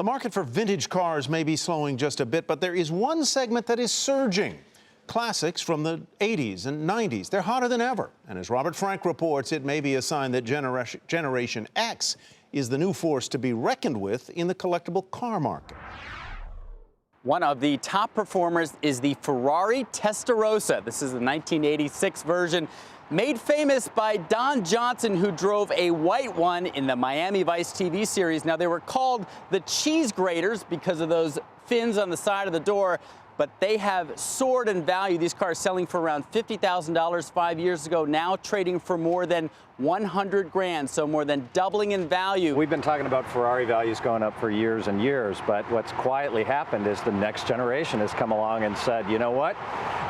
The market for vintage cars may be slowing just a bit, but there is one segment that is surging. Classics from the 80s and 90s. They're hotter than ever. And as Robert Frank reports, it may be a sign that Generation X is the new force to be reckoned with in the collectible car market. One of the top performers is the Ferrari Testarossa. This is the 1986 version, made famous by Don Johnson, who drove a white one in the Miami Vice TV series. Now, they were called the cheese graters because of those fins on the side of the door, but they have soared in value. These cars selling for around $50,000 5 years ago, now trading for more than 100 grand, so more than doubling in value. We've been talking about Ferrari values going up for years and years, but what's quietly happened is the next generation has come along and said, you know what?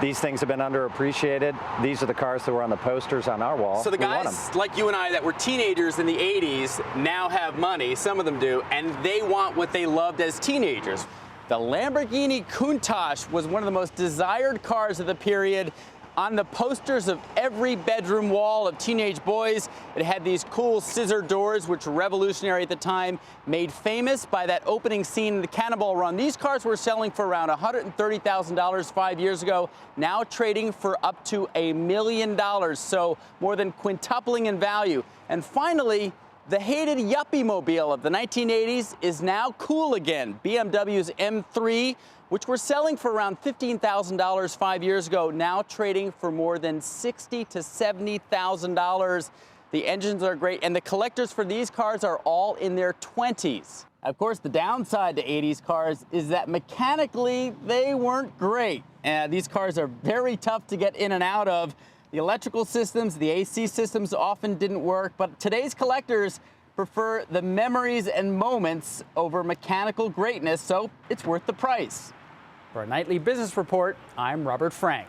These things have been underappreciated. These are the cars that were on the posters on our wall. So the guys like you and I that were teenagers in the 80s now have money, some of them do, and they want what they loved as teenagers. The Lamborghini Countach was one of the most desired cars of the period. On the posters of every bedroom wall of teenage boys, it had these cool scissor doors, which were revolutionary at the time, made famous by that opening scene in the Cannonball Run. These cars were selling for around $130,000 5 years ago, now trading for up to $1 million, so more than quintupling in value. And finally, the hated yuppie mobile of the 1980s is now cool again. BMW's M3, which were selling for around $15,000 5 years ago, now trading for more than $60,000 to $70,000. The engines are great, and the collectors for these cars are all in their 20s. Of course, the downside to 80s cars is that mechanically they weren't great. These cars are very tough to get in and out of. The electrical systems, the AC systems often didn't work, but today's collectors prefer the memories and moments over mechanical greatness, so it's worth the price. For a nightly business report, I'm Robert Frank.